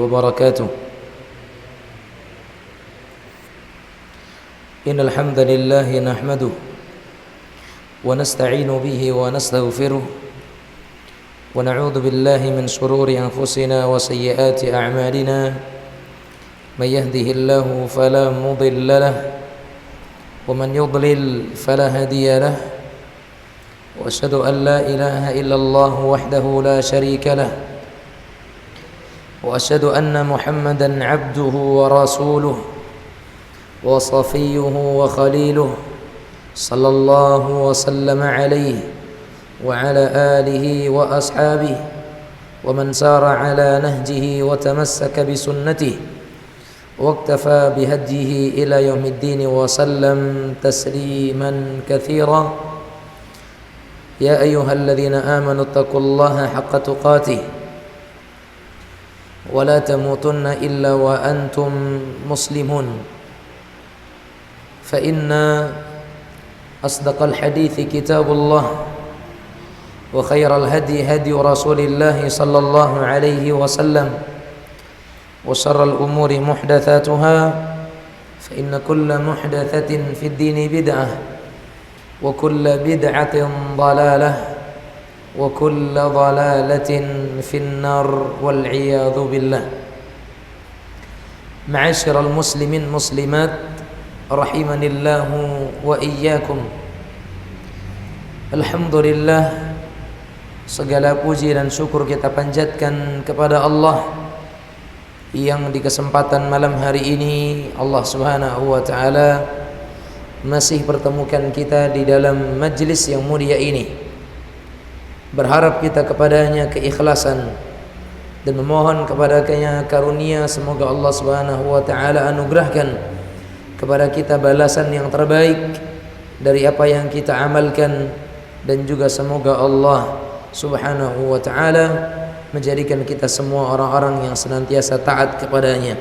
وبركاته. إن الحمد لله نحمده ونستعين به ونستغفره ونعوذ بالله من شرور أنفسنا وسيئات أعمالنا. من يهده الله فلا مضل له ومن يضلل فلا هادي له. وأشهد أن لا إله إلا الله وحده لا شريك له. وأشهد أن محمدا عبده ورسوله وصفيه وخليله صلى الله وسلم عليه وعلى آله وأصحابه ومن سار على نهجه وتمسك بسنته واقتفى بهديه إلى يوم الدين وسلم تسليما كثيرا. يا أيها الذين آمنوا اتقوا الله حق تقاته ولا تموتن إلا وأنتم مسلمون. فإن أصدق الحديث كتاب الله وخير الهدي هدي رسول الله صلى الله عليه وسلم وشر الأمور محدثاتها فإن كل محدثة في الدين بدعة وكل بدعة ضلالة وكل ضلالة في النار والعياذ بالله. معاشر المسلمين مسلمات رحمني الله وإياكم. Alhamdulillah, segala puji dan syukur kita panjatkan kepada Allah yang di kesempatan malam hari ini Allah Subhanahu wa taala masih pertemukan kita di dalam majlis yang mulia ini. Berharap kita kepadanya keikhlasan dan memohon kepadanya karunia, semoga Allah Subhanahu wa taala anugerahkan kepada kita balasan yang terbaik dari apa yang kita amalkan, dan juga semoga Allah Subhanahu wa taala menjadikan kita semua orang-orang yang senantiasa taat kepadanya.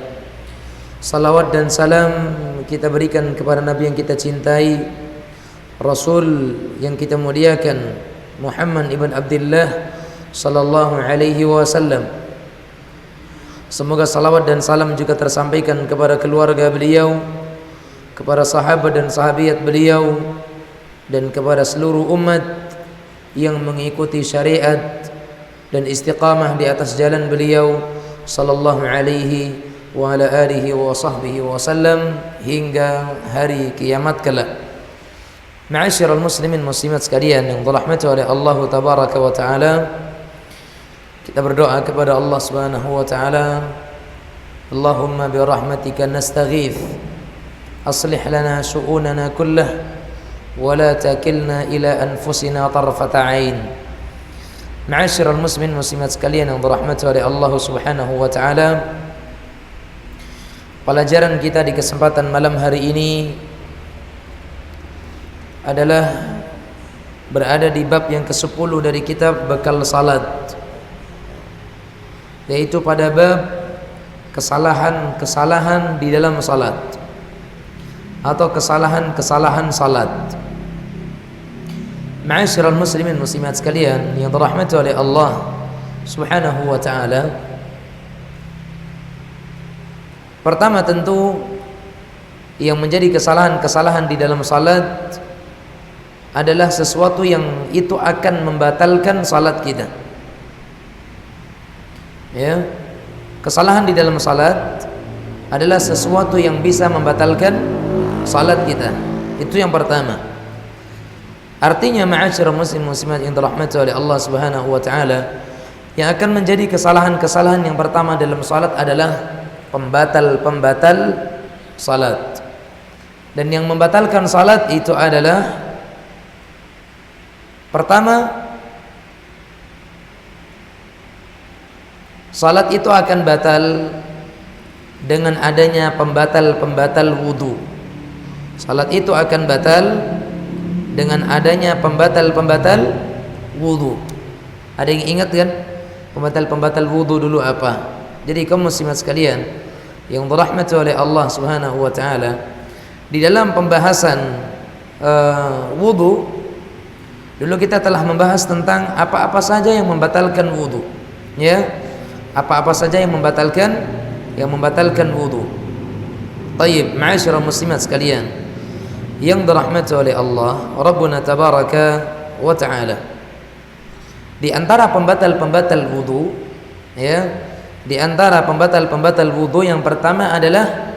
Salawat dan salam kita berikan kepada Nabi yang kita cintai, Rasul yang kita muliakan, Muhammad ibn Abdullah sallallahu alaihi wasallam. Semoga salawat dan salam juga tersampaikan kepada keluarga beliau, kepada sahabat dan sahabiat beliau, dan kepada seluruh umat yang mengikuti syariat dan istiqamah di atas jalan beliau sallallahu alaihi wa ala alihi wa sahbihi wasallam hingga hari kiamat kelak. Ma'asyiral muslimin muslimat sekalian yang dirahmati oleh Allah tabaraka wa taala, kita berdoa kepada Allah Subhanahu wa taala, Allahumma bi rahmatika nastaghith aslih lana syu'unana kullah wa la takilna ila anfusina tarfata ain. Ma'asyiral muslimin muslimat sekalian yang dirahmati oleh Allah Subhanahu wa taala, pelajaran kita di kesempatan malam hari ini adalah berada di bab yang ke-10 dari kitab Bekal Salat, yaitu pada bab kesalahan-kesalahan di dalam salat atau kesalahan-kesalahan salat. Ma'asyiral muslimin muslimat sekalian yang dirahmati oleh Allah Subhanahu wa taala, pertama tentu yang menjadi kesalahan-kesalahan di dalam salat adalah sesuatu yang itu akan membatalkan salat kita. Ya, kesalahan di dalam salat adalah sesuatu yang bisa membatalkan salat kita. Itu yang pertama. Artinya ma'asyiral muslimin muslimat yang dirahmati oleh Allah Subhanahu wa taala, yang akan menjadi kesalahan-kesalahan yang pertama dalam salat adalah pembatal-pembatal salat. Dan yang membatalkan salat itu adalah, pertama, salat itu akan batal dengan adanya pembatal-pembatal wudu. Salat itu akan batal dengan adanya pembatal-pembatal wudu. Ada yang ingat kan pembatal-pembatal wudu dulu apa? Jadi kaum muslimat sekalian yang dirahmati oleh Allah Subhanahu wa taala, di dalam pembahasan wudu dulu kita telah membahas tentang apa-apa saja yang membatalkan wudu. Ya, apa-apa saja yang membatalkan wudu. Tayyib, ma'asyiral muslimat sekalian yang dirahmati oleh Allah Rabbuna tabaraka wa ta'ala. Di antara pembatal-pembatal wudu, ya, di antara pembatal-pembatal wudu yang pertama adalah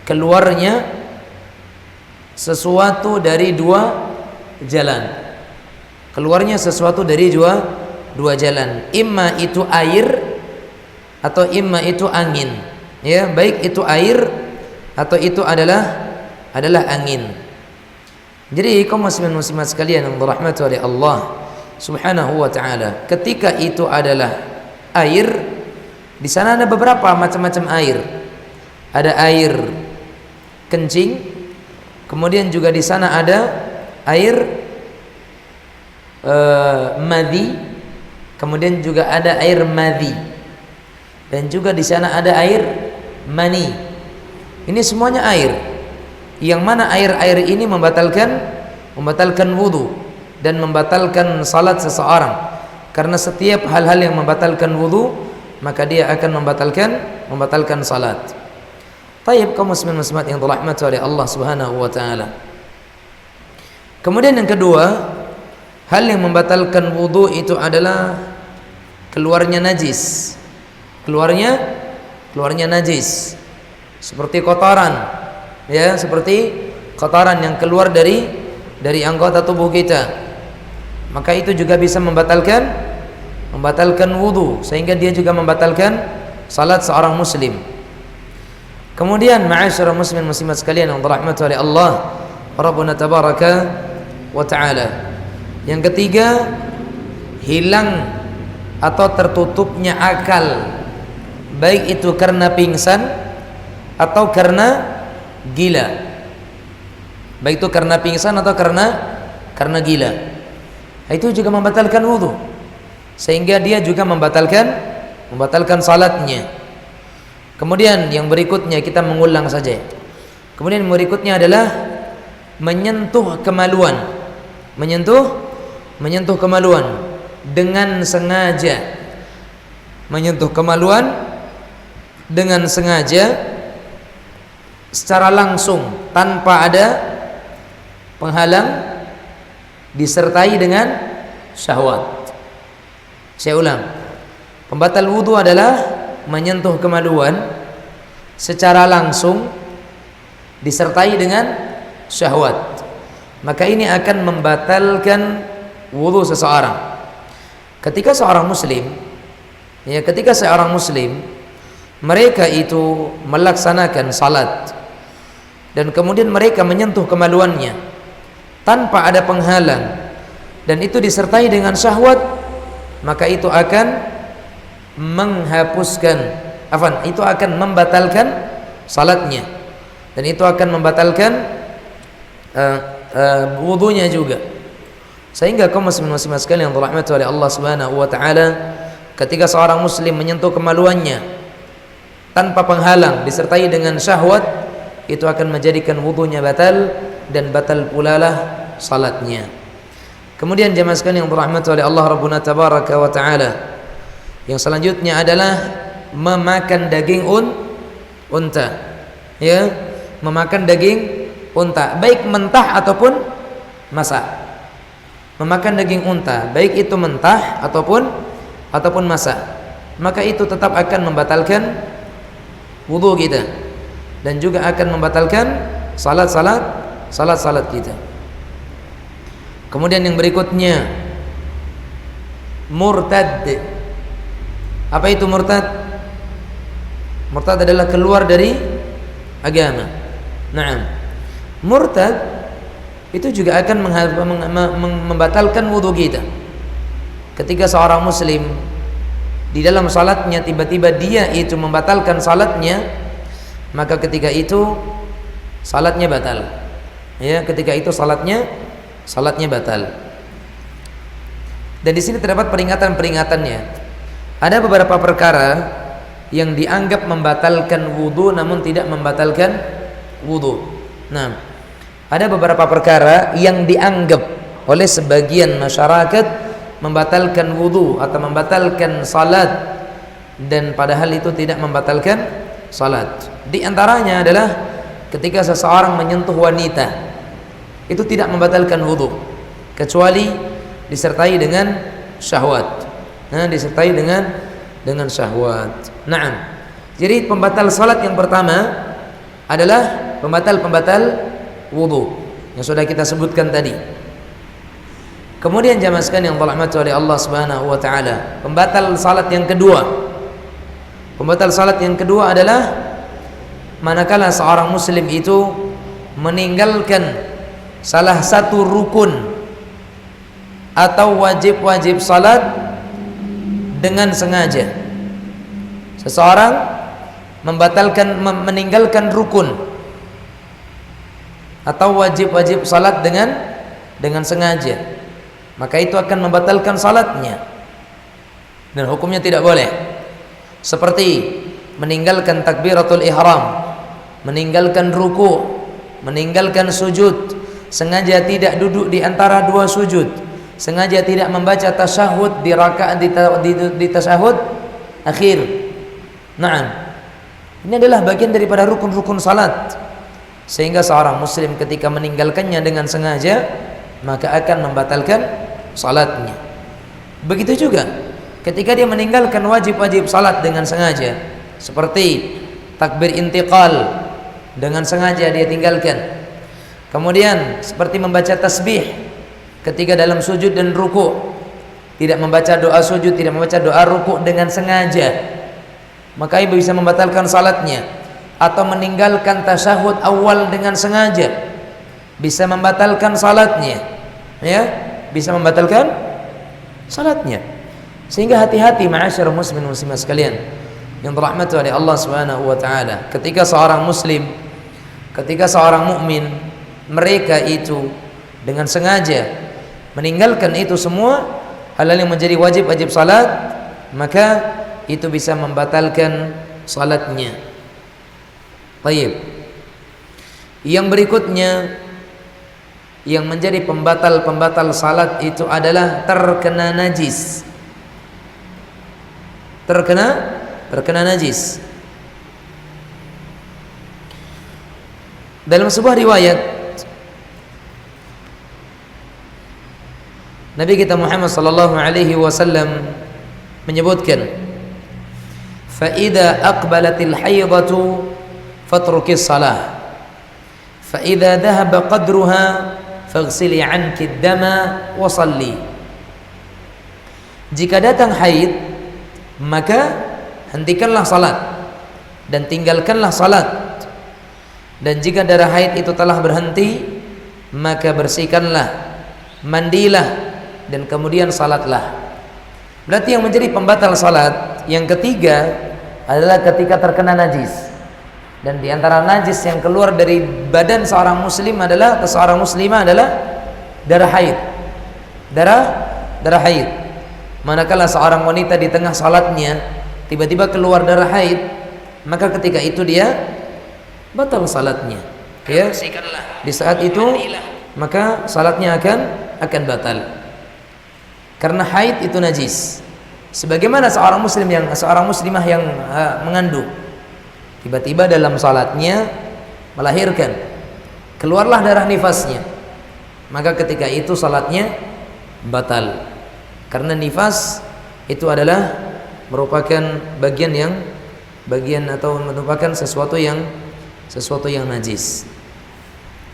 keluarnya sesuatu dari dua jalan. Keluarnya sesuatu dari dua jalan. Imma itu air atau imma itu angin. Ya, baik itu air atau itu adalah angin. Jadi kaum muslimin muslimat sekalian yang dirahmati oleh Allah Subhanahu wa taala, ketika itu adalah air, di sana ada beberapa macam-macam air. Ada air kencing, kemudian juga di sana ada air madhi, kemudian juga ada air madhi, dan juga di sana ada air mani. Ini semuanya air, yang mana air-air ini membatalkan wudu dan membatalkan salat seseorang. Karena setiap hal-hal yang membatalkan wudu, maka dia akan membatalkan salat. Tayyib, kaum muslimin muslimat yang dirahmati oleh Allah Subhanahu wa taala. Kemudian yang kedua, hal yang membatalkan wudu itu adalah keluarnya najis. Keluarnya najis. Seperti kotoran, ya, seperti kotoran yang keluar dari anggota tubuh kita, maka itu juga bisa membatalkan wudu, sehingga dia juga membatalkan salat seorang muslim. Kemudian ma'asyiral muslimin muslimat sekalian yang dirahmati oleh Allah Rabbuna tabaraka wa ta'ala, yang ketiga, hilang atau tertutupnya akal, baik itu karena pingsan atau karena gila. Baik itu karena pingsan atau karena gila. Itu juga membatalkan wudu, sehingga dia juga membatalkan salatnya. Kemudian yang berikutnya kita mengulang saja. Kemudian yang berikutnya adalah menyentuh kemaluan. Menyentuh kemaluan dengan sengaja. Menyentuh kemaluan dengan sengaja secara langsung tanpa ada penghalang, disertai dengan syahwat. Saya ulang, pembatal wudu adalah menyentuh kemaluan secara langsung disertai dengan syahwat. Maka ini akan membatalkan wudu seseorang. Ketika seorang muslim mereka itu melaksanakan salat dan kemudian mereka menyentuh kemaluannya tanpa ada penghalang dan itu disertai dengan syahwat, maka itu akan membatalkan salatnya, dan itu akan membatalkan wudunya juga. Sehingga kaum muslimin muslimat sekalian yang dirahmati oleh Allah Subhanahu wa taala, ketika seorang muslim menyentuh kemaluannya tanpa penghalang disertai dengan syahwat, itu akan menjadikan wudunya batal dan batal pula lah salatnya. Kemudian jemaah sekalian yang dirahmati oleh Allah Rabbuna tabaraka wa taala, yang selanjutnya adalah memakan daging unta. Ya, memakan daging unta baik mentah ataupun masak. Memakan daging unta baik itu mentah ataupun masak, maka itu tetap akan membatalkan wudu kita dan juga akan membatalkan salat kita. Kemudian yang berikutnya, murtad. Apa itu murtad? Murtad adalah keluar dari agama. Naam. Murtad itu juga akan membatalkan wudu kita. Ketika seorang muslim di dalam salatnya tiba-tiba dia itu membatalkan salatnya, maka ketika itu salatnya batal. Ya, ketika itu salatnya batal. Dan di sini terdapat peringatan-peringatannya. Ada beberapa perkara yang dianggap membatalkan wudu namun tidak membatalkan wudu. Nah, ada beberapa perkara yang dianggap oleh sebagian masyarakat membatalkan wudu atau membatalkan salat, dan padahal itu tidak membatalkan salat. Di antaranya adalah ketika seseorang menyentuh wanita, itu tidak membatalkan wudu kecuali disertai dengan syahwat. Disertai dengan syahwat. Naam. Jadi pembatal salat yang pertama adalah pembatal wudu yang sudah kita sebutkan tadi. Kemudian jamaah sekalian yang dirahmati oleh Allah Subhanahu wa taala, pembatal salat yang kedua. Pembatal salat yang kedua adalah manakala seorang muslim itu meninggalkan salah satu rukun atau wajib-wajib salat dengan sengaja. Seseorang meninggalkan rukun atau wajib-wajib salat dengan sengaja, maka itu akan membatalkan salatnya dan hukumnya tidak boleh. Seperti meninggalkan takbiratul ihram, meninggalkan ruku', meninggalkan sujud, sengaja tidak duduk di antara dua sujud, sengaja tidak membaca tasyahud di rakaat di tasyahud akhir. Naam. Ini adalah bagian daripada rukun-rukun salat. Sehingga seorang muslim ketika meninggalkannya dengan sengaja, maka akan membatalkan salatnya. Begitu juga ketika dia meninggalkan wajib-wajib salat dengan sengaja, seperti takbir intiqal dengan sengaja dia tinggalkan. Kemudian seperti membaca tasbih ketika dalam sujud dan ruku', tidak membaca doa sujud, tidak membaca doa ruku' dengan sengaja, maka itu bisa membatalkan salatnya. Atau meninggalkan tasyahud awal dengan sengaja, bisa membatalkan salatnya, ya, bisa membatalkan salatnya. Sehingga hati-hati ma'asyar muslimin muslimat sekalian yang dirahmati oleh Allah Subhanahu wa taala. Ketika seorang muslim, ketika seorang mukmin, mereka itu dengan sengaja meninggalkan itu semua hal-hal yang menjadi wajib salat, maka itu bisa membatalkan salatnya. Baik. Yang berikutnya yang menjadi pembatal salat itu adalah terkena najis. Terkena najis. Dalam sebuah riwayat Nabi kita Muhammad sallallahu alaihi wasallam menyebutkan, "Fa idza aqbalatil haidatu fatruki salah, fa idza dhahaba qadruha faghsili 'anki ad-dama wa shalli." Jika datang haid, maka hentikanlah salat dan tinggalkanlah salat. Dan jika darah haid itu telah berhenti, maka bersihkanlah, mandilah, dan kemudian salatlah. Berarti yang menjadi pembatal salat yang ketiga adalah ketika terkena najis. Dan di antara najis yang keluar dari badan seorang muslim adalah, atau seorang muslimah adalah darah haid. Darah haid. Manakala seorang wanita di tengah salatnya tiba-tiba keluar darah haid, maka ketika itu dia batal salatnya. Ya. Di saat itu maka salatnya akan batal. Karena haid itu najis. Sebagaimana seorang muslimah yang mengandung, tiba-tiba dalam salatnya melahirkan, keluarlah darah nifasnya, maka ketika itu salatnya batal. Karena nifas itu adalah merupakan bagian atau merupakan sesuatu yang najis.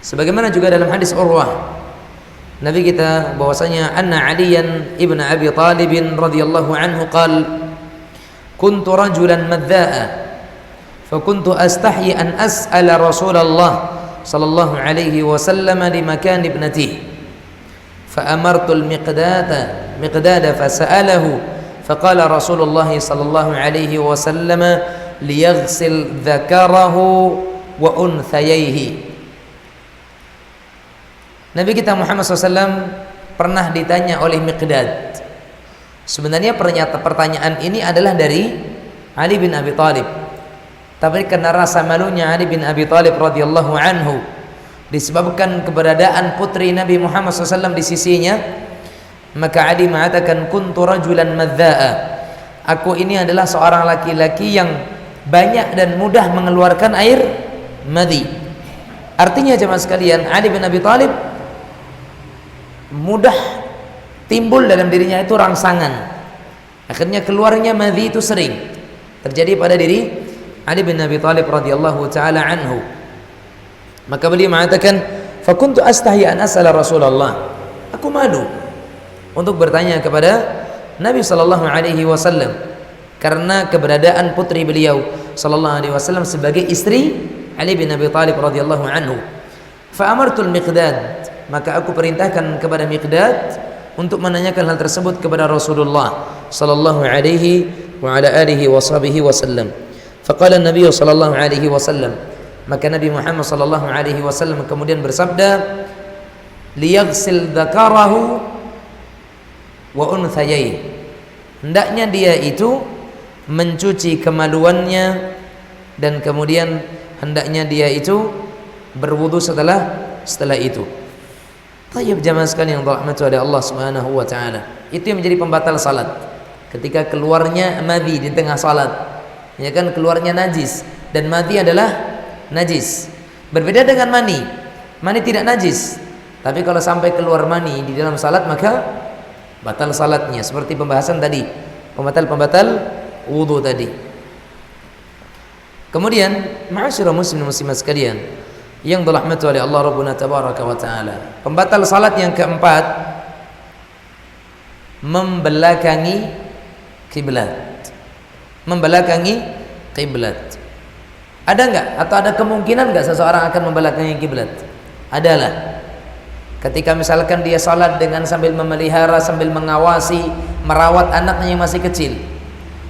Sebagaimana juga dalam hadis Urwah, Nabi kita bahwasanya anna Aliyan ibn Abi Talib radhiyallahu anhu qala kuntu rajulan madza'a فكنت أستحي أن أسأل رسول الله صلى الله عليه وسلم لمكان ابنته فأمرت المقداد فسأله فقال رسول الله صلى الله عليه وسلم ليغسل ذكره وأنثييه. Nabi kita Muhammad SAW pernah ditanya oleh Miqdad. Sebenarnya pertanyaan ini adalah dari Ali bin Abi Thalib, tapi karena rasa malunya Ali bin Abi Thalib radhiyallahu anhu disebabkan keberadaan putri Nabi Muhammad SAW di sisinya, maka Ali mengatakan kuntu rajulan madza'a, aku ini adalah seorang laki-laki yang banyak dan mudah mengeluarkan air madhi. Artinya jemaah sekalian, Ali bin Abi Thalib mudah timbul dalam dirinya itu rangsangan. Akhirnya keluarnya madhi itu sering terjadi pada diri Ali bin Abi Thalib radhiyallahu taala anhu. Maka beliau mengatakan, "Fakuntu astahi an as'ala Rasulullah." Aku malu untuk bertanya kepada Nabi sallallahu alaihi wasallam karena keberadaan putri beliau sallallahu alaihi wasallam sebagai istri Ali bin Abi Thalib radhiyallahu anhu. Fa amartu al-Miqdad, maka aku perintahkan kepada Miqdad untuk menanyakan hal tersebut kepada Rasulullah sallallahu alaihi wa ala alihi washabihi wasallam. Faqala an-nabiy sallallahu alaihi wasallam, maka Nabi Muhammad sallallahu alaihi wasallam kemudian bersabda, liyaghsil dzakarahu wa unthayai, hendaknya dia itu mencuci kemaluannya dan kemudian hendaknya dia itu berwudu setelah itu. Tayyib jamaah sekalian yang dirahmati oleh Allah Subhanahu wa taala. Itu yang menjadi pembatal salat. Ketika keluarnya madhi di tengah salat, ya kan, keluarnya najis, dan madhi adalah najis. Berbeda dengan mani. Mani tidak najis. Tapi kalau sampai keluar mani di dalam salat maka batal salatnya, seperti pembahasan tadi, pembatal wudu tadi. Kemudian ma'asyiral muslimin muslimat sekalian yang dirahmati oleh Allah Rabbuna tabaraka wa taala, pembatal salat yang keempat, membelakangi kiblat. Membelakangi kiblat. Ada enggak atau ada kemungkinan enggak seseorang akan membelakangi kiblat? Adalah. Ketika misalkan dia salat dengan sambil memelihara, sambil mengawasi, merawat anaknya yang masih kecil,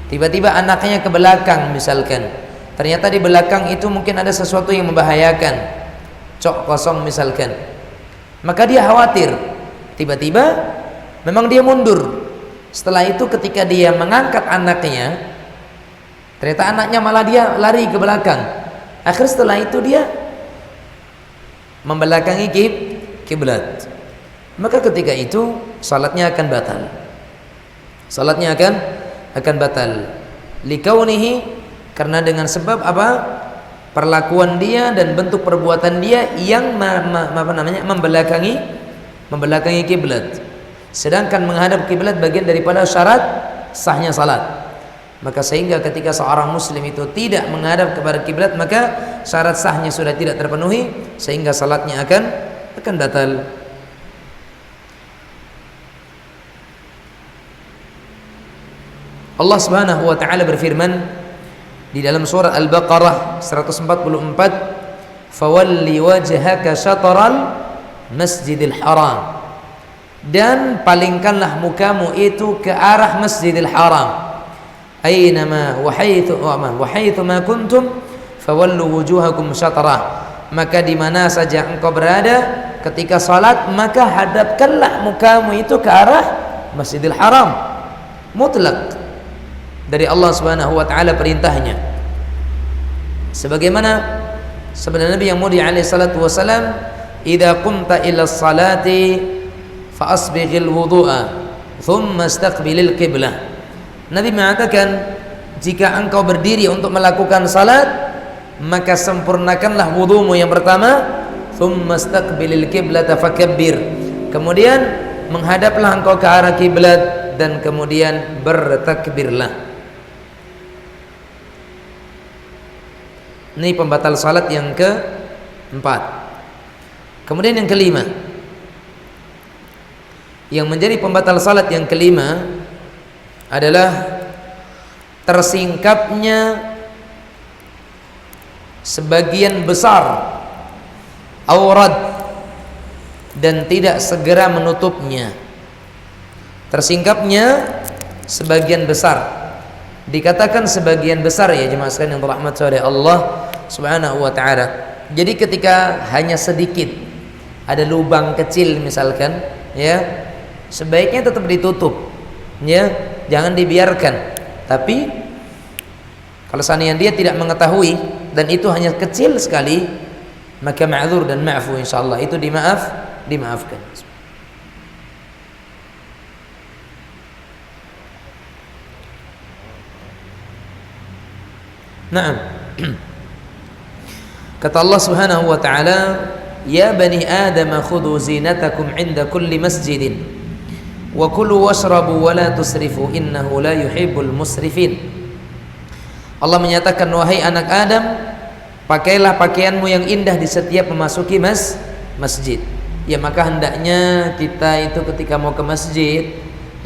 tiba-tiba anaknya ke belakang misalkan, ternyata di belakang itu mungkin ada sesuatu yang membahayakan, cok kosong misalkan, maka dia khawatir, tiba-tiba memang dia mundur. Setelah itu ketika dia mengangkat anaknya, ternyata anaknya malah dia lari ke belakang. Akhir setelah itu dia membelakangi kiblat, maka ketika itu salatnya akan batal. Salatnya akan batal. Likaunihi, karena dengan sebab apa? Perlakuan dia dan bentuk perbuatan dia yang membelakangi kiblat. Sedangkan menghadap kiblat bagian daripada syarat sahnya salat. Maka sehingga ketika seorang muslim itu tidak menghadap kepada kiblat, maka syarat sahnya sudah tidak terpenuhi, sehingga salatnya akan batal. Allah Subhanahu wa taala berfirman di dalam surah Al-Baqarah 144, "Fawalli wajhaka syatral Masjidil Haram." Dan palingkanlah mukamu itu ke arah Masjidil Haram. Aynama wa haitsu ma kuntum fawallu wujuhakum syatrah. Maka di mana saja engkau berada ketika salat, maka hadapkanlah mukamu itu ke arah Masjidil Haram. Mutlak dari Allah Subhanahu wa taala perintahnya. Sebagaimana sabda Nabi yang mulia alaihi salatu wasalam, "Idza qumta ila salati fa asbighil wudu'a thumma istaqbilil qiblah." Nabi mengatakan, jika engkau berdiri untuk melakukan salat, maka sempurnakanlah wudumu yang pertama, thumma istaqbilil qiblata fakabbir, kemudian menghadaplah engkau ke arah kiblat dan kemudian bertakbirlah. Ini pembatal salat yang keempat. Kemudian yang kelima, yang menjadi pembatal salat yang kelima adalah tersingkapnya sebagian besar aurat dan tidak segera menutupnya. Tersingkapnya sebagian besar. Dikatakan sebagian besar ya jemaah sekalian yang dirahmati oleh Allah Subhanahu wa taala. Jadi ketika hanya sedikit ada lubang kecil misalkan, ya, sebaiknya tetap ditutup. Ya, jangan dibiarkan. Tapi kalau seandainya dia tidak mengetahui dan itu hanya kecil sekali, maka ma'dzur dan ma'fu insyaallah, itu dimaafkan. Naam. Kata Allah Subhanahu wa taala, "Ya bani Adam khudhu zinatakum 'inda kulli masjidin wa kulu washrabu wa la tusrifu innahu la yuhibbul musrifin." Allah menyatakan, wahai anak Adam, pakailah pakaianmu yang indah di setiap memasuki masjid. Ya, maka hendaknya kita itu ketika mau ke masjid,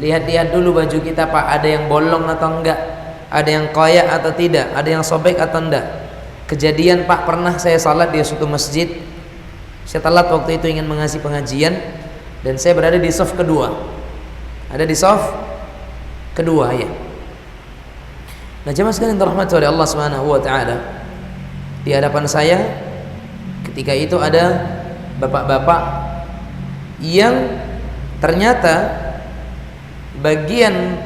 lihat-lihat dulu baju kita, Pak, ada yang bolong atau enggak, ada yang koyak atau tidak, ada yang sobek atau enggak. Kejadian, Pak, pernah saya salat di suatu masjid. Saya telat waktu itu ingin mengasih pengajian, dan saya berada di shaf kedua. Ada di shaf kedua, ya. Nah, jemaah sekalian dirahmati oleh Allah Subhanahu wa taala, di hadapan saya ketika itu ada bapak-bapak yang ternyata bagian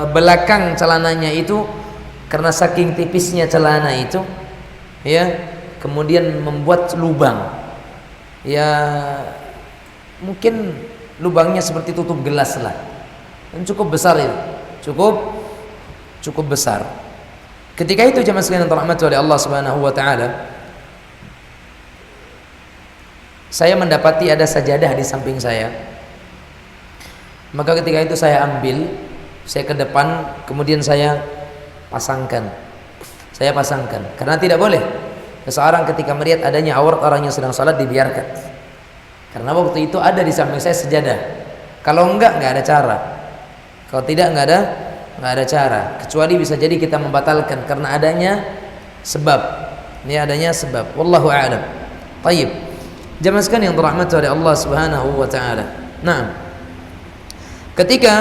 belakang celananya itu karena saking tipisnya celana itu, ya, kemudian membuat lubang. Ya, mungkin lubangnya seperti tutup gelas lah, dan cukup besar itu, cukup besar. Ketika itu jemaah sekalian dirahmati oleh Allah Subhanahu wa taala, saya mendapati ada sajadah di samping saya. Maka ketika itu saya ambil, saya ke depan, kemudian saya pasangkan. Karena tidak boleh seseorang ketika melihat adanya aurat orang yang sedang salat dibiarkan. Karena waktu itu ada di samping saya sajadah. Kalau enggak ada cara. Kalau tidak enggak ada cara. Kecuali bisa jadi kita membatalkan karena adanya sebab. Ini adanya sebab. Wallahu a'lam. Baik. Jemaah sekalian yang dirahmati oleh Allah Subhanahu wa taala. Nah, ketika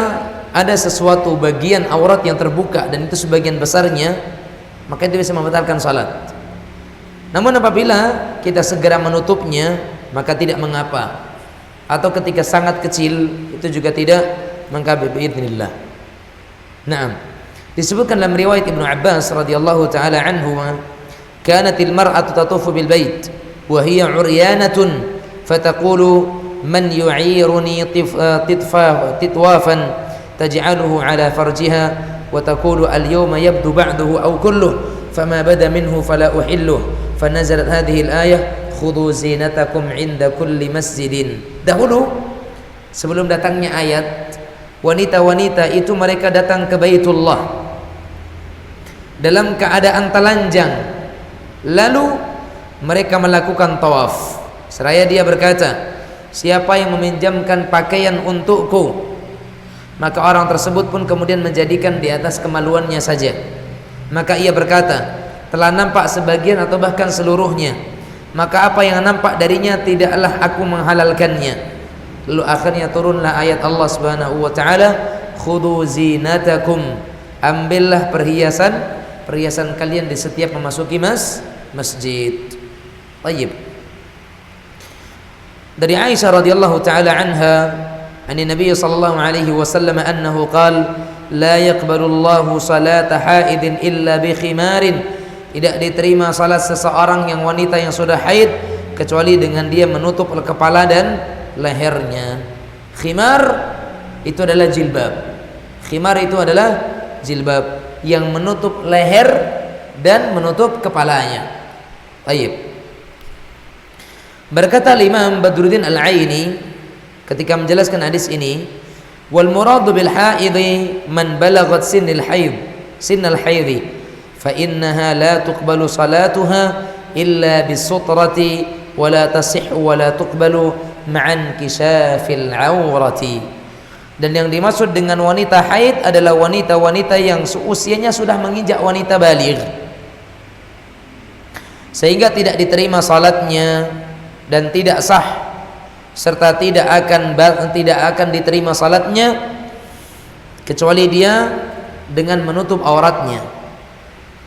ada sesuatu bagian aurat yang terbuka dan itu sebagian besarnya, maka itu bisa membatalkan salat. Namun apabila kita segera menutupnya, maka tidak mengapa. Atau ketika sangat kecil, itu juga tidak, maka biidznillah. Naam. Disebutkan dalam riwayat Ibnu Abbas radhiyallahu taala anhu, "Kanatil mar'atu tatufu bil bait wa hiya 'uryanatun fataqulu man yu'iruni titwafan taj'aluhu 'ala farjiha wa taqulu al-yawma yabdu ba'dahu aw kulluhu fama bada minhu fala uhilluhu fanazalat hadhihi al-ayah khudhu zinatakum 'inda kulli masjidin." Dahulu sebelum datangnya ayat, wanita-wanita itu mereka datang ke Baitullah dalam keadaan telanjang, lalu mereka melakukan tawaf. Seraya dia berkata, "Siapa yang meminjamkan pakaian untukku?" Maka orang tersebut pun kemudian menjadikan di atas kemaluannya saja. Maka ia berkata, "Telah nampak sebagian atau bahkan seluruhnya. Maka apa yang nampak darinya tidaklah aku menghalalkannya." Lalu akhirnya turunlah ayat Allah Subhanahu wa taala, "Khudhu zinatakum." Ambillah perhiasan kalian di setiap memasuki masjid. Baik. Dari Aisyah radhiyallahu taala anha, ani Nabi sallallahu alaihi wasallam annahu qala, "La yaqbalu Allahu salata haidin illa bi khimarin." Tidak diterima salat seseorang yang wanita yang sudah haid kecuali dengan dia menutup kepala dan lehernya. Khimar itu adalah jilbab. Khimar itu adalah jilbab yang menutup leher dan menutup kepalanya. Baik. Berkata Imam Badruddin Al-Aini ketika menjelaskan hadis ini, wal muradu bil haidhi man balagat sinnal haidhi fa innaha la tuqbalu salatuha illa bisutrati wa la tasihhu wa la tuqbalu ma'an kishafil aurati. Dan yang dimaksud dengan wanita haid adalah wanita-wanita yang usianya sudah menginjak wanita baligh, sehingga tidak diterima salatnya dan tidak sah, serta tidak akan diterima salatnya kecuali dia dengan menutup auratnya,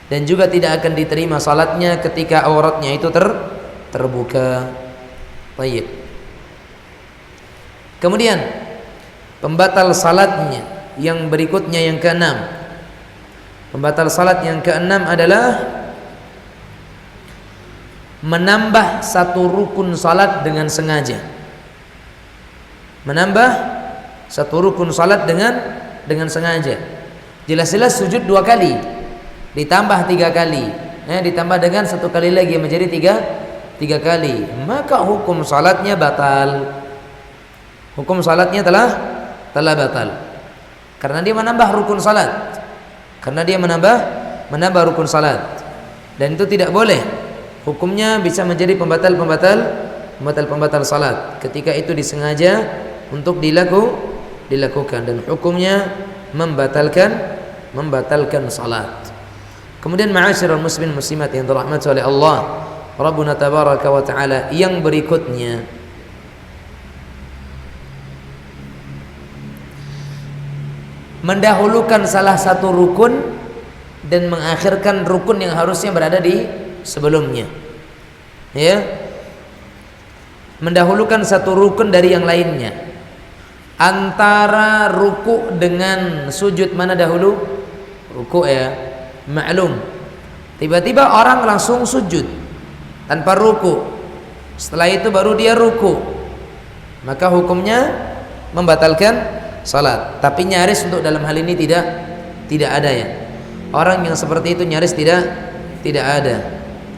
dan juga tidak akan diterima salatnya ketika auratnya itu terbuka. Baik. Kemudian pembatal salatnya yang berikutnya, yang keenam. Pembatal salat yang keenam adalah menambah satu rukun salat dengan sengaja. Menambah satu rukun salat dengan sengaja. Jelas-jelas sujud 2 kali. ditambah 3 kali, ditambah dengan 1 kali lagi menjadi 3 kali, maka hukum salatnya batal. Hukum salatnya telah batal karena dia menambah rukun salat. Karena dia menambah rukun salat, dan itu tidak boleh. Hukumnya bisa menjadi pembatal salat ketika itu disengaja untuk dilakukan, dan hukumnya membatalkan salat. Kemudian ma'asyiral muslimin muslimat yang dirahmati oleh Allah Rabbuna tabaraka wa taala, yang berikutnya mendahulukan salah satu rukun dan mengakhirkan rukun yang harusnya berada di sebelumnya. Ya. Mendahulukan satu rukun dari yang lainnya. Antara ruku dengan sujud mana dahulu? Ruku ya. Maklum. Tiba-tiba orang langsung sujud tanpa ruku. Setelah itu baru dia ruku. Maka hukumnya membatalkan salat. Tapi nyaris untuk dalam hal ini tidak ada ya. Orang yang seperti itu nyaris tidak ada.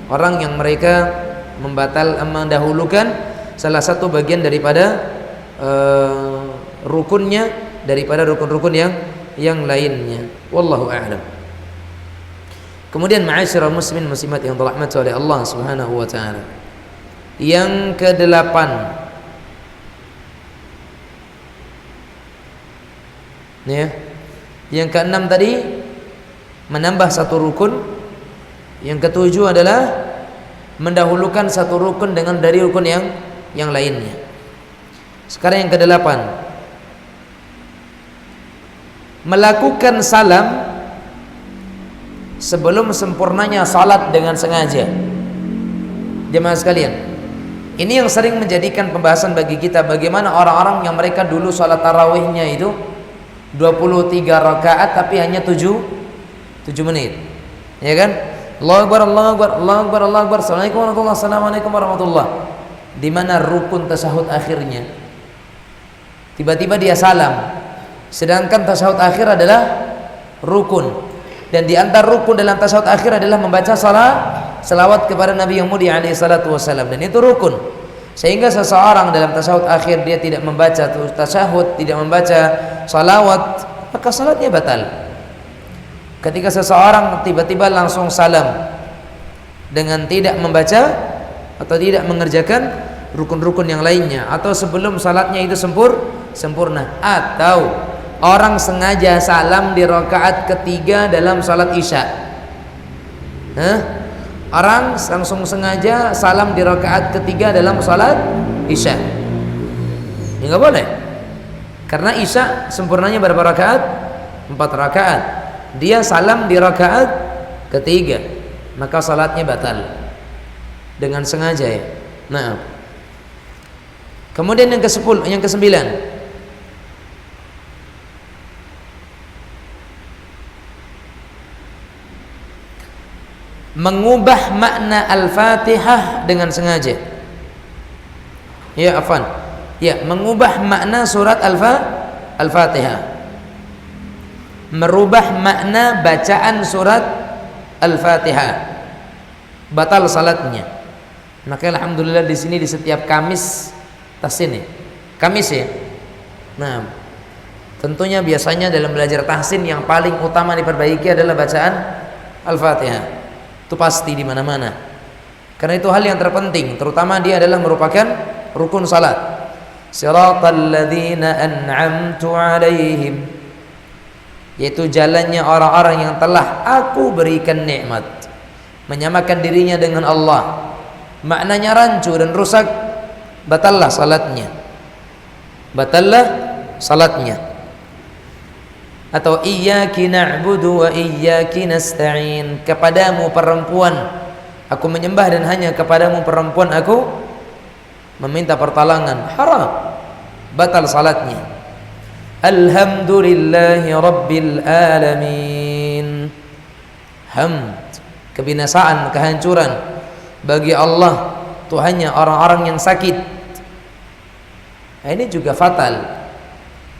Orang yang mereka mendahulukan salah satu bagian daripada rukunnya daripada rukun-rukun yang lainnya. Wallahu a'lam. Kemudian ma'asyiral muslimin muslimat yang dirahmati oleh Allah Subhanahu wa taala. Yang ke-8, ya. Yang ke-6 tadi menambah satu rukun. Yang ke-7 adalah mendahulukan satu rukun dari rukun yang lainnya. Sekarang yang ke-8, melakukan salam sebelum sempurnanya salat dengan sengaja. Jemaah sekalian, ini yang sering menjadikan pembahasan bagi kita, bagaimana orang-orang yang mereka dulu salat tarawihnya itu 23 rakaat tapi hanya 7 menit. Ya kan? Allahu Akbar, Allahu Akbar, Allahu Akbar, Allahu Akbar, Assalamualaikum warahmatullahi, Assalamualaikum warahmatullahi. Di mana rukun tasyahud akhirnya? Tiba-tiba dia salam. Sedangkan tasyahud akhir adalah rukun. Dan di antara rukun dalam tasyahud akhir adalah membaca salawat kepada Nabi yang mulia alaihi salatu wasallam, dan itu rukun. Sehingga seseorang dalam tasyahud akhir dia tidak membaca tasyahud, tidak membaca salawat, maka salatnya batal. Ketika seseorang tiba-tiba langsung salam dengan tidak membaca atau tidak mengerjakan rukun-rukun yang lainnya, atau sebelum salatnya itu sempurna, atau orang sengaja salam di rakaat ketiga dalam salat isya. Orang langsung sengaja salam di rakaat ketiga dalam salat isya. Ya nggak boleh. Karena isya sempurnanya berapa rakaat? 4 rakaat. Dia salam di rakaat ketiga, maka salatnya batal dengan sengaja ya. Nah, kemudian yang ke-10, yang ke-9, mengubah makna Al-Fatihah dengan sengaja. Ya, afwan. Ya, mengubah makna surat Al-Fatihah. Merubah makna bacaan surat Al-Fatihah. Batal salatnya. Maka alhamdulillah di sini di setiap Kamis tahsin ya. Kamis ya. Nah, tentunya biasanya dalam belajar tahsin yang paling utama diperbaiki adalah bacaan Al-Fatihah. Itu pasti di mana-mana. Karena itu hal yang terpenting, terutama dia adalah merupakan rukun salat. Siratal ladzina an'amtu 'alaihim, yaitu jalannya orang-orang yang telah aku berikan nikmat. Menyamakan dirinya dengan Allah, maknanya rancu dan rusak, batallah salatnya. Atau iyyaki na'budu wa iyyaki nasta'in, kepadamu perempuan aku menyembah dan hanya kepadamu perempuan aku meminta pertolongan, haram, batal salatnya. Alhamdulillahi rabbil alamin, hamd, kebinasaan, kehancuran bagi Allah, Tuhannya orang-orang yang sakit. Nah, ini juga fatal.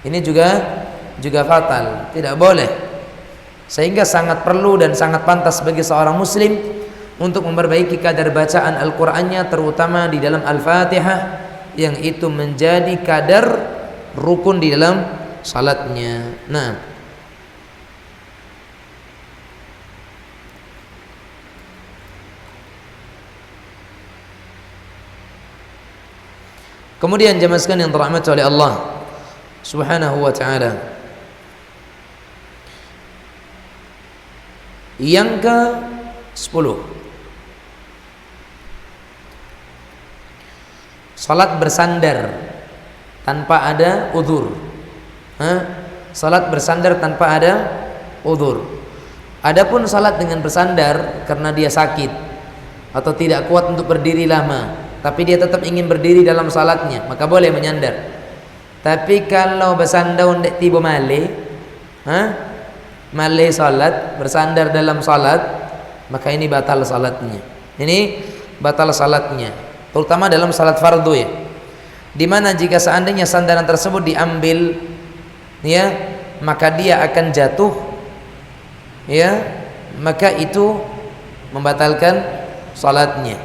Ini juga fatal. Tidak boleh. Sehingga sangat perlu dan sangat pantas bagi seorang muslim untuk memperbaiki kadar bacaan Al-Qur'annya, terutama di dalam Al-Fatihah, yang itu menjadi kadar rukun di dalam salatnya. Nah, kemudian jemaah sekalian yang dirahmati oleh Allah Subhanahu wa taala, yang ke-10, salat bersandar tanpa ada udzur. Salat bersandar tanpa ada udzur. Adapun salat dengan bersandar karena dia sakit atau tidak kuat untuk berdiri lama, tapi dia tetap ingin berdiri dalam salatnya, maka boleh menyandar. Tapi kalau bersandar untuk tiba malih, malih salat, bersandar dalam salat, maka ini batal salatnya. Ini batal salatnya, terutama dalam salat fardu ya. Dimana jika seandainya sandaran tersebut diambil, ya, maka dia akan jatuh, ya, maka itu membatalkan salatnya.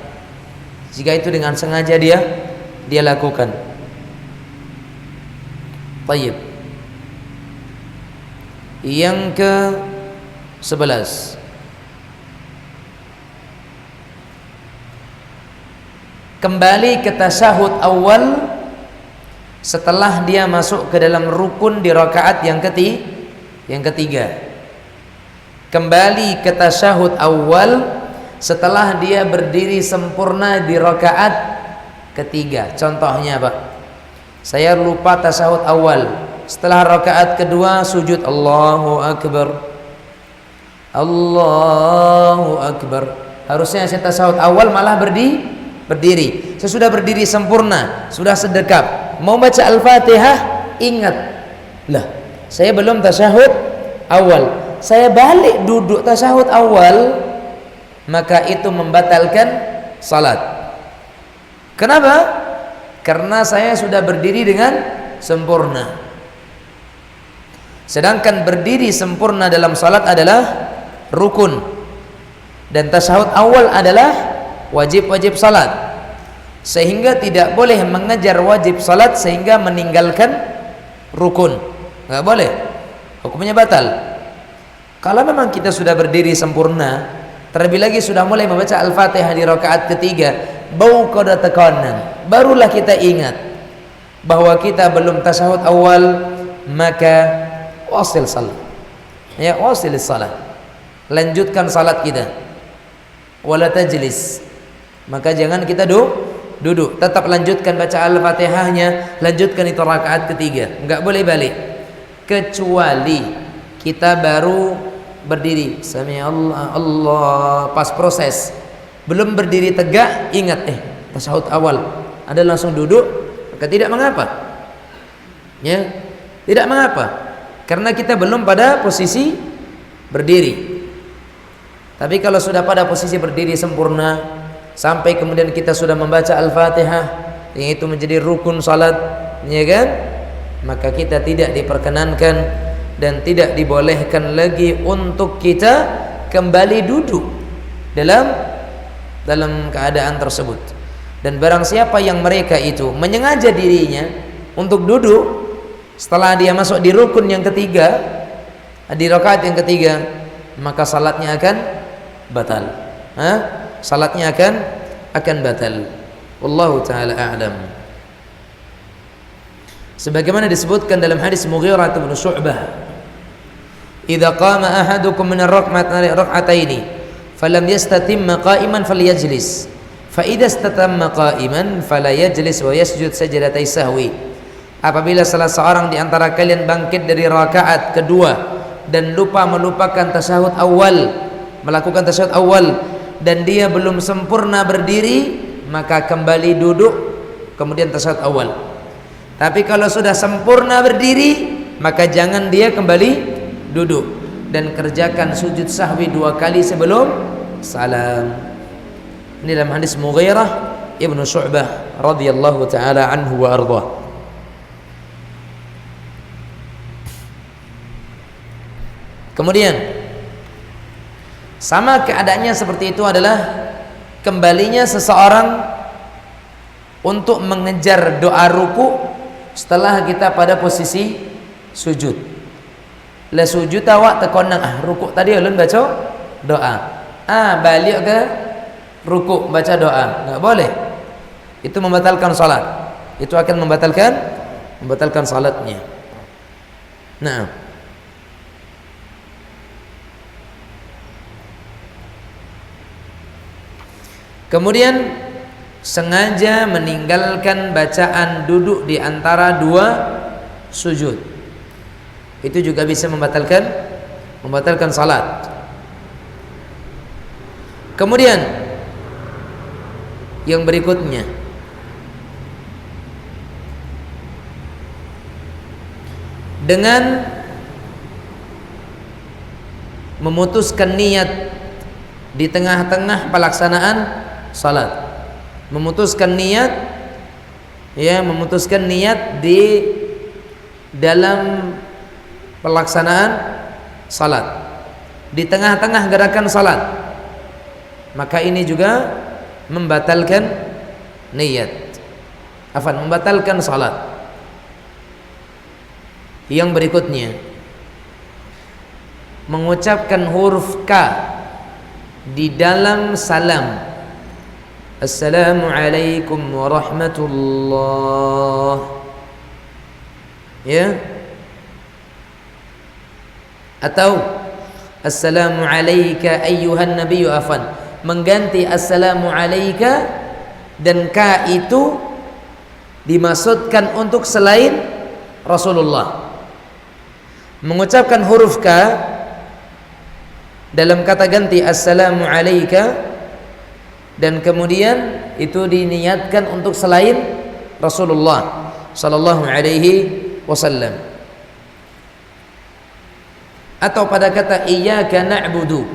Jika itu dengan sengaja dia lakukan. Baik. Yang ke-11, kembali ke tasyahud awal setelah dia masuk ke dalam rukun di rakaat yang ketiga. Kembali ke tasyahud awal setelah dia berdiri sempurna di rakaat ketiga. Contohnya Pak, saya lupa tasyahud awal, setelah rakaat kedua sujud Allahu Akbar, Allahu Akbar. Harusnya saya tasyahud awal malah berdiri. Saya sudah berdiri sempurna, sudah sedekap, mau baca Al-Fatihah, ingat, lah saya belum tasyahud awal, saya balik duduk tasyahud awal, maka itu membatalkan salat. Kenapa? Karena saya sudah berdiri dengan sempurna. Sedangkan berdiri sempurna dalam salat adalah rukun, dan tasyahud awal adalah wajib-wajib salat. Sehingga tidak boleh mengejar wajib salat sehingga meninggalkan rukun. Nggak boleh, hukumnya batal. Kalau memang kita sudah berdiri sempurna, terlebih lagi sudah mulai membaca Al-Fatihah di rakaat ketiga, bau qada tekanan, barulah kita ingat bahwa kita belum tasyahud awal, maka wasil salat, ya, wasil salat, lanjutkan salat kita, wala tajlis, maka jangan kita duduk, tetap lanjutkan baca Al-Fatihahnya, lanjutkan itu rakaat ketiga, enggak boleh balik, kecuali kita baru berdiri, sami Allah, pas proses belum berdiri tegak, ingat tasyahud awal, ada langsung duduk, maka tidak mengapa, ya, tidak mengapa, karena kita belum pada posisi berdiri. Tapi kalau sudah pada posisi berdiri sempurna, sampai kemudian kita sudah membaca Al-Fatihah, yang itu menjadi rukun salat, ya kan, maka kita tidak diperkenankan dan tidak dibolehkan lagi untuk kita kembali duduk dalam keadaan tersebut. Dan barang siapa yang mereka itu menyengaja dirinya untuk duduk setelah dia masuk di rukun yang ketiga, di rakaat yang ketiga, maka salatnya akan batal. Salatnya akan batal. Wallahu taala a'lam. Sebagaimana disebutkan dalam hadis Mughirah bin Syu'bah, "Idza qama ahadukum min ar-rak'ataini falam yastatimma qa'iman falyajlis, fa idza istatamma qa'iman fala yajlis wa yasjud sajdatay sahwi." Apabila salah seorang di antara kalian bangkit dari rakaat kedua dan melupakan tasyahud awal, melakukan tasyahud awal, dan dia belum sempurna berdiri, maka kembali duduk kemudian tasyahud awal. Tapi kalau sudah sempurna berdiri, maka jangan dia kembali duduk, dan kerjakan sujud sahwi 2 kali sebelum salam. Ini dalam hadis Mughirah ibnu Syu'bah radhiyallahu taala anhu wa ardhah. Kemudian Sama keadaannya seperti itu adalah kembalinya seseorang untuk mengejar doa ruku setelah kita pada posisi sujud. La sujud awak tekonang ruku tadi ulun baca doa. Balik ke ruku baca doa, enggak boleh. Itu membatalkan salat. Itu akan membatalkan salatnya. Nah, kemudian sengaja meninggalkan bacaan duduk di antara dua sujud. Itu juga bisa membatalkan salat. Kemudian yang berikutnya, dengan memutuskan niat di tengah-tengah pelaksanaan salat. Memutuskan niat di dalam pelaksanaan salat, di tengah-tengah gerakan salat, maka ini juga membatalkan membatalkan salat. Yang berikutnya, mengucapkan huruf K di dalam salam. Assalamualaikum warahmatullah, ya, atau assalamu alayka ayyuhan nabiyyu, mengganti assalamu alayka, dan K itu dimaksudkan untuk selain Rasulullah. Mengucapkan huruf K dalam kata ganti assalamu alayka, dan kemudian itu diniatkan untuk selain Rasulullah sallallahu alaihi wasallam. Atau pada kata iyyaka na'budu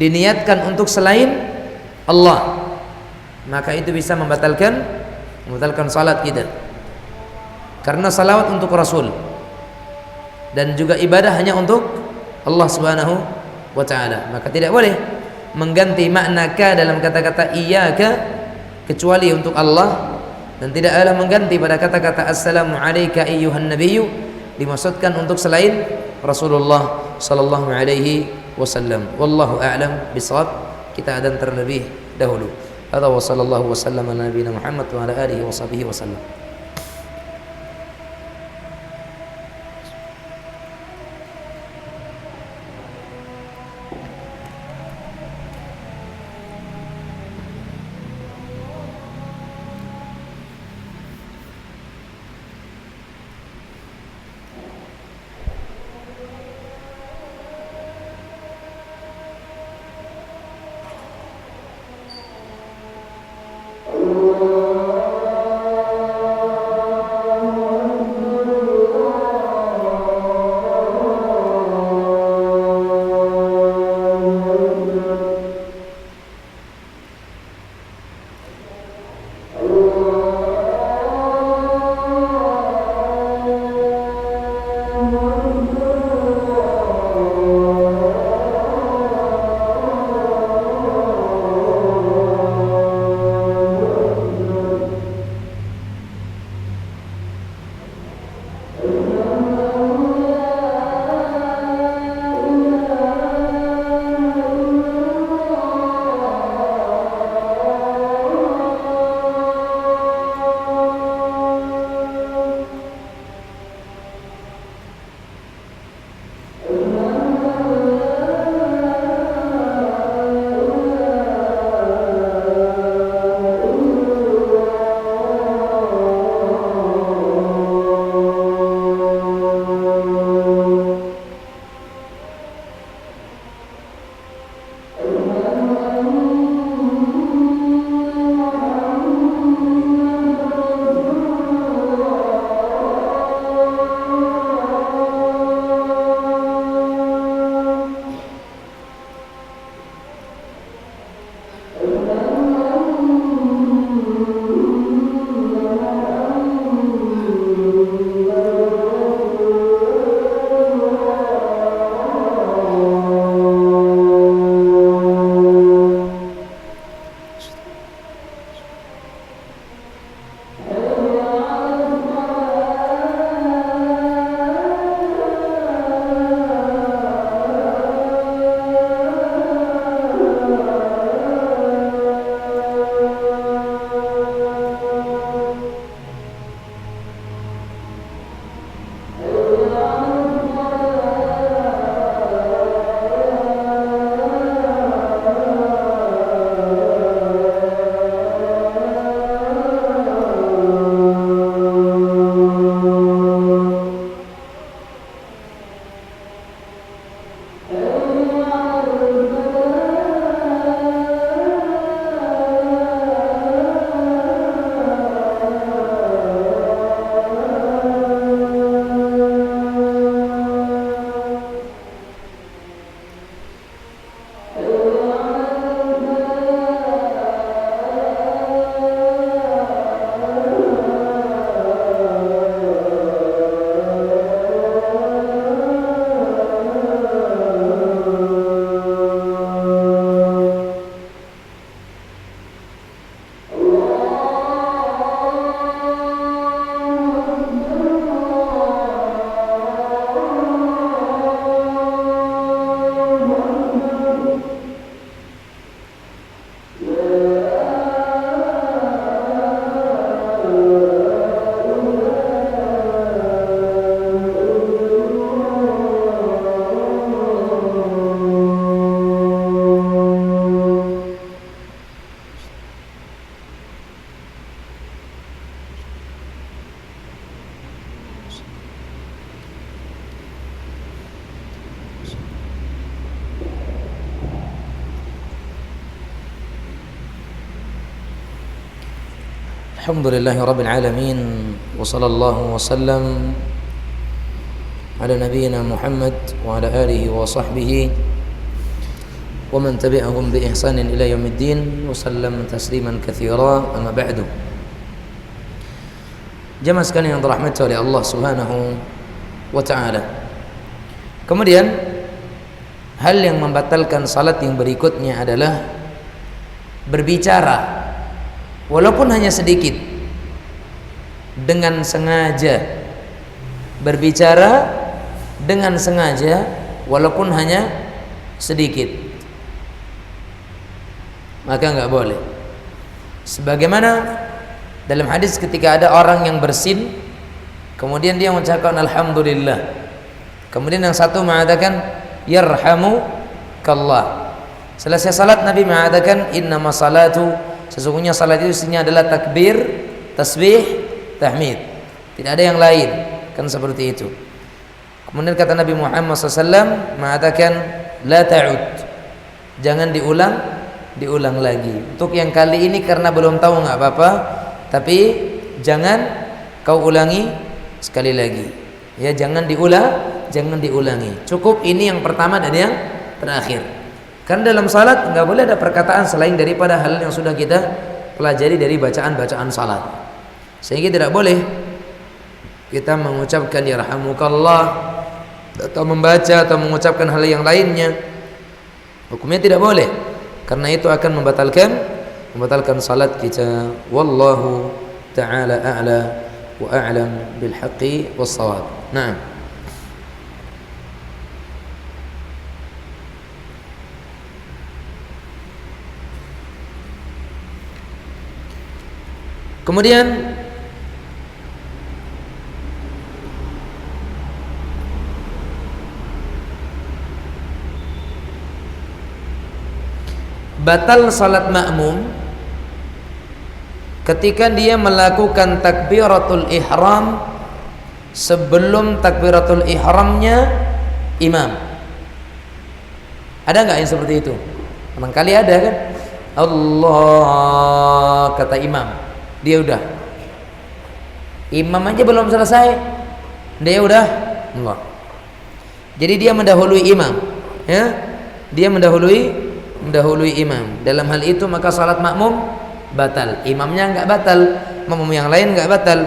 diniatkan untuk selain Allah, maka itu bisa membatalkan salat kita. Karena salawat untuk Rasul dan juga ibadah hanya untuk Allah Subhanahu wa taala, maka tidak boleh mengganti makna K dalam kata-kata iyyaka kecuali untuk Allah, dan tidak ada mengganti pada kata-kata assalamu alayka ayyuhan nabiyyu dimaksudkan untuk selain Rasulullah sallallahu alaihi wasallam. Wallahu a'lam bishawab. Kita adzan terlebih dahulu. Hadza wa sallallahu wasallam ala nabiyina Muhammad wa ala alihi washabihi wasallam. Alhamdulillahi Rabbil Alamin. Wa sallallahu wa sallam ala nabiyyina Muhammad wa ala alihi wa sahbihi wa man tabi'ahum bi ihsanin ila yaumiddin wa sallam tasliman katsira, amma ba'du. Jamaah sekalian yang dirahmati oleh Allah Subhanahu wa ta'ala. Kemudian hal yang membatalkan salat yang berikutnya adalah berbicara walaupun hanya sedikit dengan sengaja. Berbicara dengan sengaja walaupun hanya sedikit, maka enggak boleh. Sebagaimana dalam hadis ketika ada orang yang bersin kemudian dia mengucapkan alhamdulillah, kemudian yang satu mengatakan yarhamukallah. Selesai salat Nabi mengatakan innama salatu, sesungguhnya salat itu isinya adalah takbir, tasbih, tahmid, tidak ada yang lain, kan seperti itu. Kemudian kata Nabi Muhammad SAW mengatakan la ta'ud, jangan diulang lagi. Untuk yang kali ini karena belum tahu nggak apa-apa, tapi jangan kau ulangi sekali lagi, ya, jangan diulangi. Cukup ini yang pertama dan yang terakhir. Karena dalam salat nggak boleh ada perkataan selain daripada hal yang sudah kita pelajari dari bacaan-bacaan salat. Sehingga tidak boleh kita mengucapkan yarhamukallah atau membaca atau mengucapkan hal yang lainnya. Hukumnya tidak boleh, karena itu akan membatalkan salat kita. Wallahu ta'ala a'la wa a'lam bil haqqi was shawab. Naam. Kemudian batal salat makmum ketika dia melakukan takbiratul ihram sebelum takbiratul ihramnya imam. Ada nggak yang seperti itu? Barangkali ada kan? Allah kata imam, dia udah, imam aja belum selesai dia udah Allah. Jadi dia mendahului imam, ya, dia mendahului imam. Dalam hal itu maka salat makmum batal. Imamnya enggak batal, makmum yang lain enggak batal,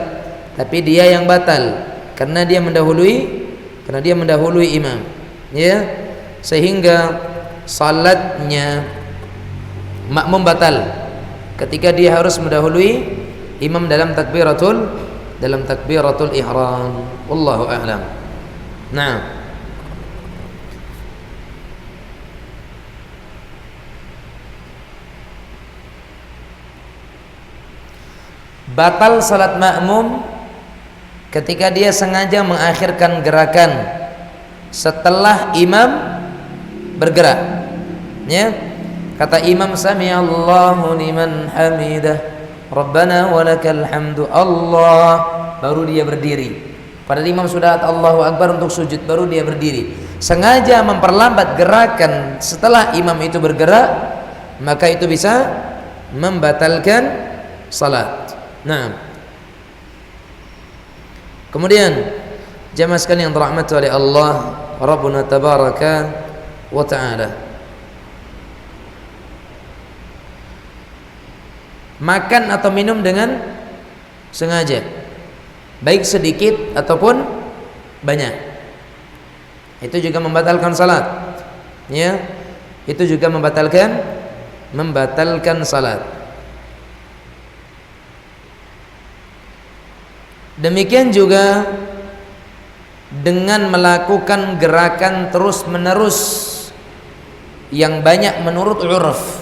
tapi dia yang batal karena dia mendahului imam, ya, sehingga salatnya makmum batal ketika dia harus mendahului imam dalam takbiratul ihram. Wallahu a'lam. Nah, batal salat makmum ketika dia sengaja mengakhirkan gerakan setelah imam bergerak, ya. Kata imam sami'allahu liman hamidah Rabbana walakal hamdu, Allah, baru dia berdiri. Padahal imam sudah Allahu Akbar untuk sujud, baru dia berdiri. Sengaja memperlambat gerakan setelah imam itu bergerak, maka itu bisa membatalkan salat. Nah, kemudian jamaah sekalian yang dirahmati oleh Allah Rabbuna tabaraka wa ta'ala, makan atau minum dengan sengaja, baik sedikit ataupun banyak, itu juga membatalkan salat, ya, itu juga membatalkan salat. Demikian juga dengan melakukan gerakan terus menerus yang banyak menurut uruf,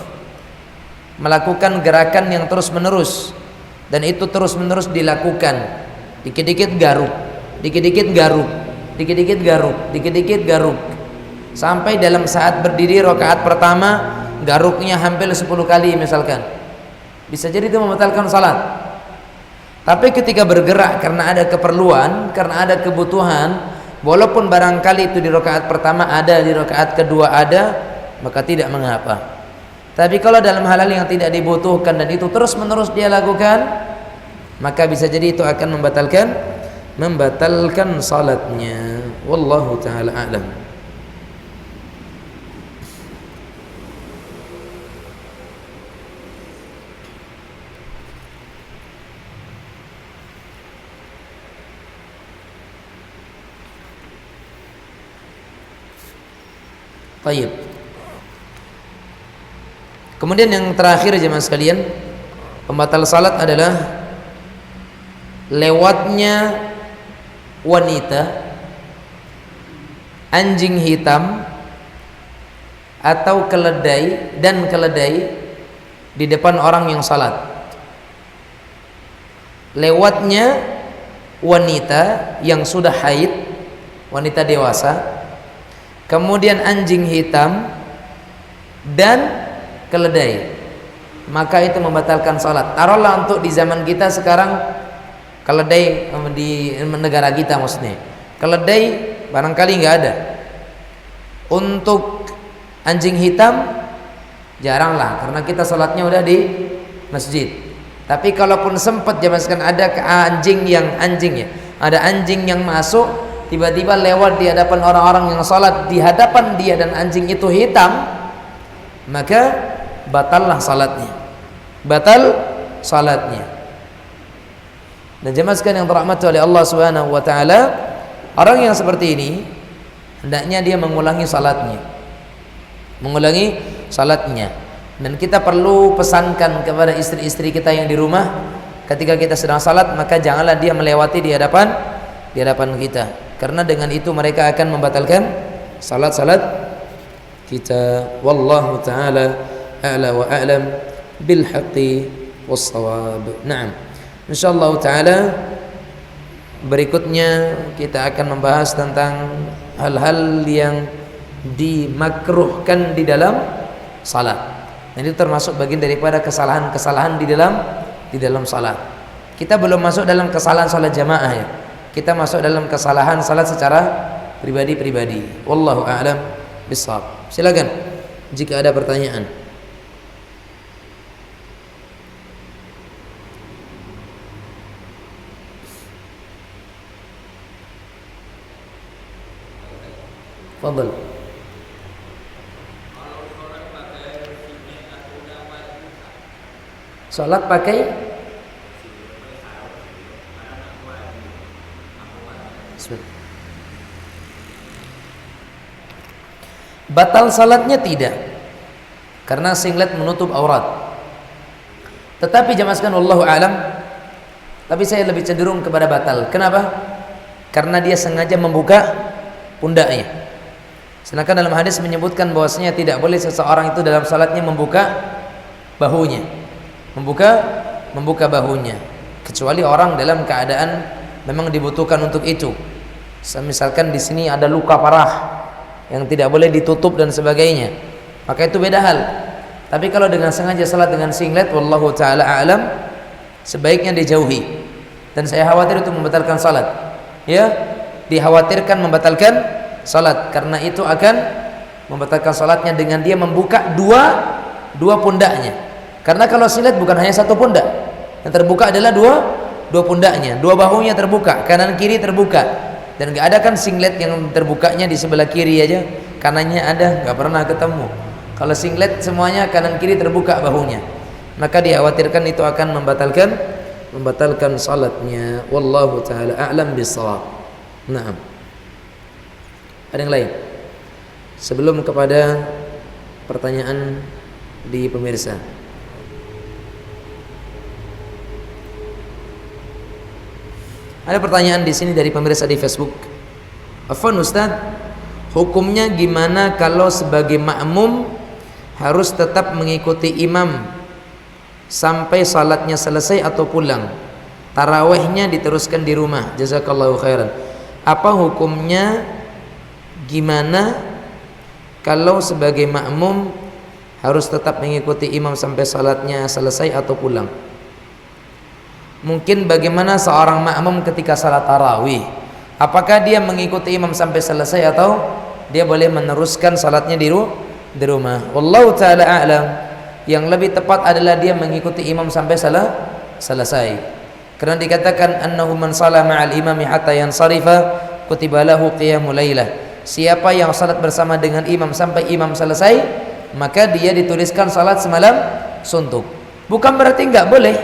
melakukan gerakan yang terus menerus, dan itu terus menerus dilakukan, dikit-dikit garuk, dikit-dikit garuk, dikit-dikit garuk, dikit-dikit garuk, sampai dalam saat berdiri rakaat pertama garuknya hampir 10 kali misalkan, bisa jadi itu membatalkan salat. Tapi ketika bergerak karena ada keperluan, karena ada kebutuhan, walaupun barangkali itu di rakaat pertama ada, di rakaat kedua ada, maka tidak mengapa. Tapi kalau dalam hal-hal yang tidak dibutuhkan dan itu terus menerus dia lakukan, maka bisa jadi itu akan membatalkan salatnya. Wallahu taala a'lam. Baik. Kemudian yang terakhir jemaah sekalian, pembatal salat adalah lewatnya wanita, anjing hitam atau keledai di depan orang yang salat. Lewatnya wanita yang sudah haid, wanita dewasa, kemudian anjing hitam dan keledai, maka itu membatalkan salat. Taruhlah untuk di zaman kita sekarang keledai, di negara kita maksudnya, keledai barangkali nggak ada. Untuk anjing hitam jarang lah, karena kita salatnya udah di masjid. Tapi kalaupun sempat jamaskan ada anjing yang masuk, tiba-tiba lewat di hadapan orang-orang yang salat, di hadapan dia dan anjing itu hitam, maka batallah salatnya. Batal salatnya. Dan jemaah sekalian yang dirahmati oleh Allah Subhanahu wa taala, orang yang seperti ini hendaknya dia mengulangi salatnya. Dan kita perlu pesankan kepada istri-istri kita yang di rumah, ketika kita sedang salat, maka janganlah dia melewati di hadapan kita, karena dengan itu mereka akan membatalkan salat kita. Wallahu taala a'la wa a'lam bil haqqi was shawab. Naam. Insyaallah taala berikutnya kita akan membahas tentang hal-hal yang dimakruhkan di dalam salat. Ini termasuk bagian daripada kesalahan-kesalahan di dalam salat. Kita belum masuk dalam kesalahan salat jamaah ya. Kita masuk dalam kesalahan salat secara pribadi-pribadi. Wallahu a'lam bishawab. Silakan jika ada pertanyaan. Fadhal. Salat pakai batal salatnya tidak, karena singlet menutup aurat. Tetapi jamaah sekalian, wallahu alam, tapi saya lebih cenderung kepada batal. Kenapa? Karena dia sengaja membuka pundaknya. Sedangkan dalam hadis menyebutkan bahwasanya tidak boleh seseorang itu dalam salatnya membuka bahunya, membuka bahunya, kecuali orang dalam keadaan memang dibutuhkan untuk itu. Misalkan di sini ada luka parah yang tidak boleh ditutup dan sebagainya, maka itu beda hal. Tapi kalau dengan sengaja salat dengan singlet, wallahu taala a'lam, sebaiknya dijauhi. Dan saya khawatir itu membatalkan salat. Ya, dikhawatirkan membatalkan salat, karena itu akan membatalkan salatnya dengan dia membuka dua pundaknya. Karena kalau singlet bukan hanya satu pundak, yang terbuka adalah dua pundaknya, dua bahunya terbuka, kanan kiri terbuka. Dan gak ada kan singlet yang terbukanya di sebelah kiri aja, kanannya ada, gak pernah ketemu. Kalau singlet semuanya kanan kiri terbuka bahunya, maka dikhawatirkan itu akan membatalkan salatnya. Wallahu taala a'lam bishawab. Naam. Ada yang lain? Sebelum kepada pertanyaan di pemirsa. Ada pertanyaan di sini dari pemirsa di Facebook. Afwan Ustaz, hukumnya gimana kalau sebagai makmum harus tetap mengikuti imam sampai salatnya selesai atau pulang? Tarawihnya diteruskan di rumah. Jazakallahu khairan. Apa hukumnya? Gimana kalau sebagai makmum harus tetap mengikuti imam sampai salatnya selesai atau pulang? Mungkin bagaimana seorang makmum ketika salat tarawih, apakah dia mengikuti imam sampai selesai atau dia boleh meneruskan salatnya di rumah? Wallahu taala a'lam. Yang lebih tepat adalah dia mengikuti imam sampai selesai. Karena dikatakan annahu man shalla ma'al imami hatta yansarifa kutiba lahu qiyamul lailah. Siapa yang salat bersama dengan imam sampai imam selesai, maka dia dituliskan salat semalam suntuk. Bukan berarti enggak boleh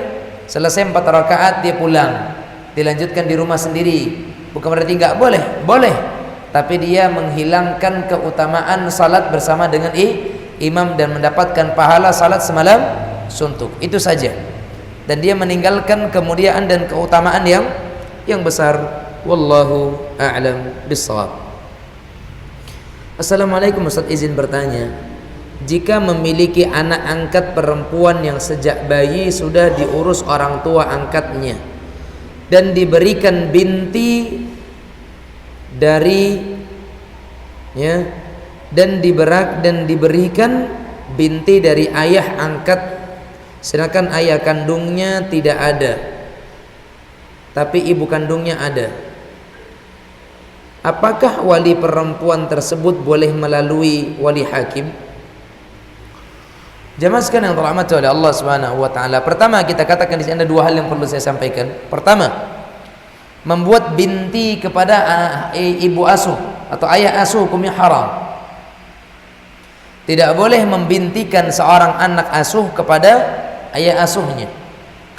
selesai 4 rakaat dia pulang, dilanjutkan di rumah sendiri. Bukan berarti enggak boleh, boleh. Tapi dia menghilangkan keutamaan salat bersama dengan imam dan mendapatkan pahala salat semalam suntuk. Itu saja. Dan dia meninggalkan kemuliaan dan keutamaan yang besar. Wallahu a'lam bissawab. Assalamualaikum Ustaz, izin bertanya, jika memiliki anak angkat perempuan yang sejak bayi sudah diurus orang tua angkatnya dan diberikan binti dari dan diberikan binti dari ayah angkat, sedangkan ayah kandungnya tidak ada tapi ibu kandungnya ada, apakah wali perempuan tersebut boleh melalui wali hakim? Jamaah sekalian yang dirahmati oleh Allah Subhanahu wa taala, pertama kita katakan di sini ada 2 hal yang perlu saya sampaikan. Pertama, membuat binti kepada ibu asuh atau ayah asuh hukumnya haram. Tidak boleh membintikan seorang anak asuh kepada ayah asuhnya.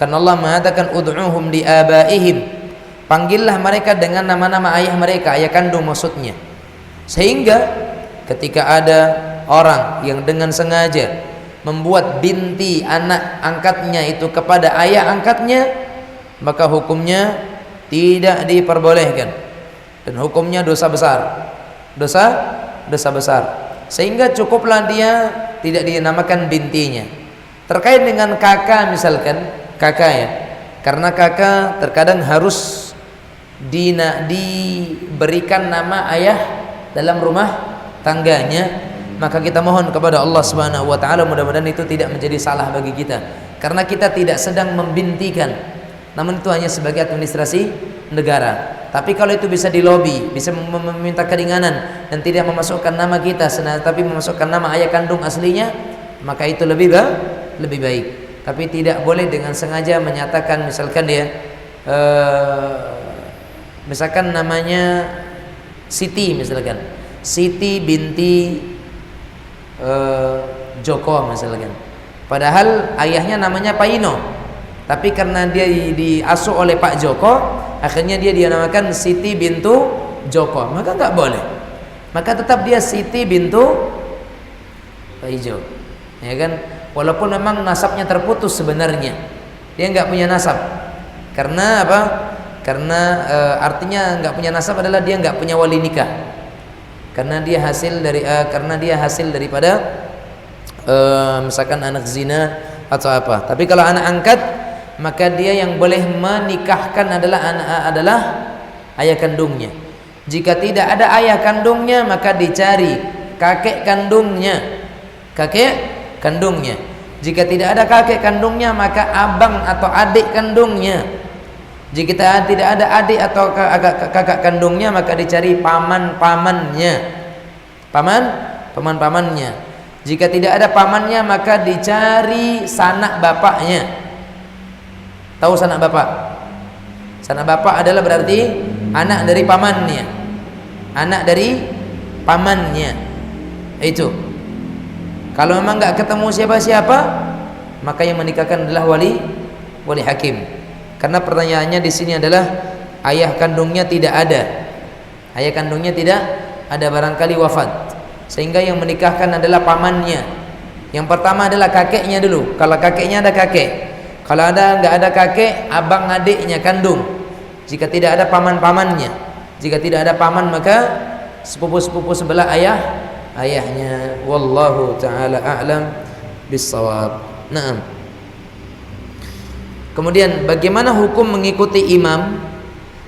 Karena Allah mengatakan ud'uhum li abaihim, panggillah mereka dengan nama-nama ayah mereka, ayah kandung maksudnya. Sehingga ketika ada orang yang dengan sengaja membuat binti anak angkatnya itu kepada ayah angkatnya, maka hukumnya tidak diperbolehkan dan hukumnya dosa besar, dosa besar. Sehingga cukuplah dia tidak dinamakan bintinya. Terkait dengan kakak misalkan, kakak ya, karena kakak terkadang harus diberikan nama ayah dalam rumah tangganya, maka kita mohon kepada Allah Subhanahu wa taala mudah-mudahan itu tidak menjadi salah bagi kita, karena kita tidak sedang membintikan, namun itu hanya sebagai administrasi negara. Tapi kalau itu bisa dilobi, bisa meminta keringanan dan tidak memasukkan nama kita, tapi memasukkan nama ayah kandung aslinya, maka itu lebih baik. Tapi tidak boleh dengan sengaja menyatakan misalkan dia misalkan namanya Siti, misalkan Siti binti Joko misalkan, padahal ayahnya namanya Paino, tapi karena dia diasuh oleh Pak Joko, akhirnya dia dinamakan Siti bintu Joko, maka nggak boleh. Maka tetap dia Siti bintu Pak Ijo, ya kan? Walaupun memang nasabnya terputus sebenarnya, dia nggak punya nasab. Karena apa? Karena artinya nggak punya nasab adalah dia nggak punya wali nikah. Karena dia hasil daripada misalkan anak zina atau apa. Tapi kalau anak angkat, maka dia yang boleh menikahkan adalah ayah kandungnya. Jika tidak ada ayah kandungnya, maka dicari kakek kandungnya. Jika tidak ada kakek kandungnya, maka abang atau adik kandungnya. Jika tidak ada adik atau kakak kandungnya, maka dicari paman-pamannya. Paman-pamannya. Jika tidak ada pamannya, maka dicari sanak bapaknya. Tahu sanak bapak? Sanak bapak adalah berarti anak dari pamannya. Anak dari pamannya. Itu. Kalau memang enggak ketemu siapa-siapa, maka yang menikahkan adalah wali hakim. Karena pertanyaannya di sini adalah ayah kandungnya tidak ada. Ayah kandungnya tidak ada, barangkali wafat. Sehingga yang menikahkan adalah pamannya. Yang pertama adalah kakeknya dulu. Kalau kakeknya ada kakek. Kalau enggak ada kakek, abang adiknya kandung. Jika tidak ada paman-pamannya. Jika tidak ada paman, maka sepupu-sepupu sebelah ayahnya. Wallahu taala a'lam bissawab. Naam. Kemudian bagaimana hukum mengikuti imam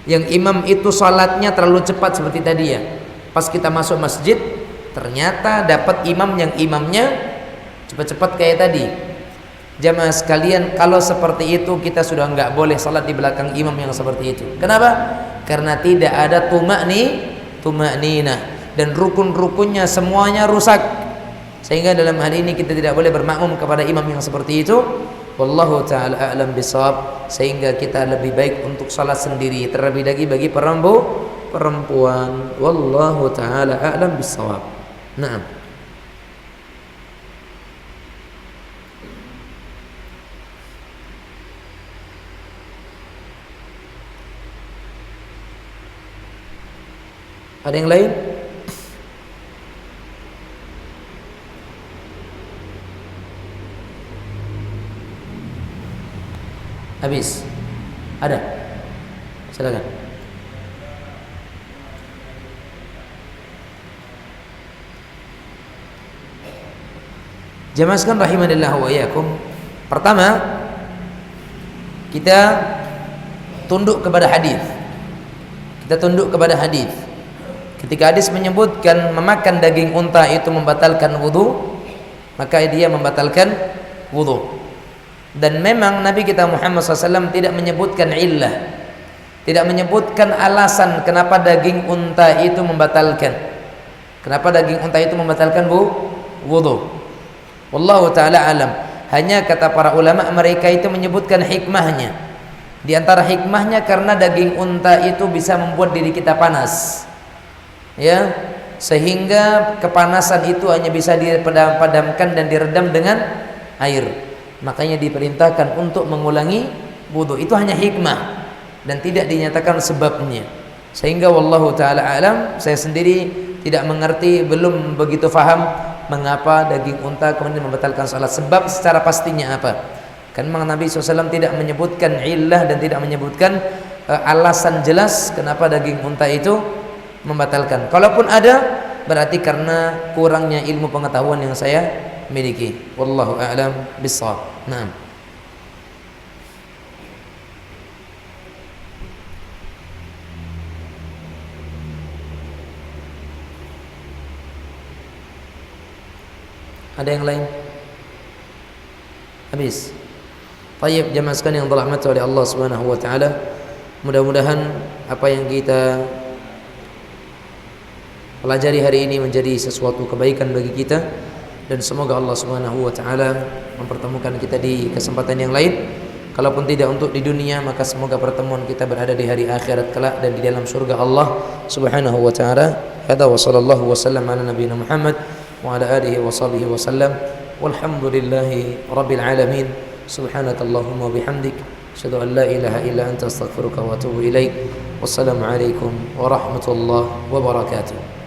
yang imam itu salatnya terlalu cepat seperti tadi ya. Pas kita masuk masjid ternyata dapat imam yang imamnya cepat-cepat kayak tadi. Jamaah sekalian, kalau seperti itu kita sudah enggak boleh salat di belakang imam yang seperti itu. Kenapa? Karena tidak ada tuma'ninah dan rukun-rukunnya semuanya rusak. Sehingga dalam hal ini kita tidak boleh bermakmum kepada imam yang seperti itu, Wallahu taala a'lam bishawab. Sehingga kita lebih baik untuk salat sendiri, terlebih lagi bagi perempuan. Wallahu taala a'lam bishawab. Naam. Ada yang lain? Habis? Ada? Silakan. Jamaah sekalian rahimanillah wa iyyakum. Pertama, kita tunduk kepada hadis. Kita tunduk kepada hadis. Ketika hadis menyebutkan memakan daging unta itu membatalkan wudu, maka dia membatalkan wudu. Dan memang Nabi kita Muhammad SAW tidak menyebutkan illah, tidak menyebutkan alasan kenapa daging unta itu membatalkan. Kenapa daging unta itu membatalkan wudu? Wallahu ta'ala alam. Hanya kata para ulama mereka itu menyebutkan hikmahnya. Di antara hikmahnya karena daging unta itu bisa membuat diri kita panas, ya, sehingga kepanasan itu hanya bisa dipadamkan dan diredam dengan air. Makanya diperintahkan untuk mengulangi wudu. Itu hanya hikmah dan tidak dinyatakan sebabnya. Sehingga wallahu taala alam, saya sendiri tidak mengerti, belum begitu faham mengapa daging unta kemudian membatalkan salat. Sebab secara pastinya apa? Kan memang Nabi SAW tidak menyebutkan illah dan tidak menyebutkan alasan jelas kenapa daging unta itu membatalkan. Kalaupun ada, berarti karena kurangnya ilmu pengetahuan yang saya miliki. Wallahu a'lam bishawab. Naam. Ada yang lain? Habis. Baik, jamaah sekalian yang dirahmati oleh Allah Subhanahu wa taala, mudah-mudahan apa yang kita pelajari hari ini menjadi sesuatu kebaikan bagi kita, dan semoga Allah Subhanahu wa taala mempertemukan kita di kesempatan yang lain. Kalaupun tidak untuk di dunia, maka semoga pertemuan kita berada di hari akhirat kelak dan di dalam surga Allah Subhanahu wa taala. Hada wa sallallahu wasallam ala nabiyina Muhammad wa ala alihi wa sahbihi wasallam. Walhamdulillahi rabbil alamin. Subhanakallahumma bihamdik, asyhadu an la ilaha illa anta astaghfiruka wa atubu ilaik. Wassalamu alaikum warahmatullahi wabarakatuh.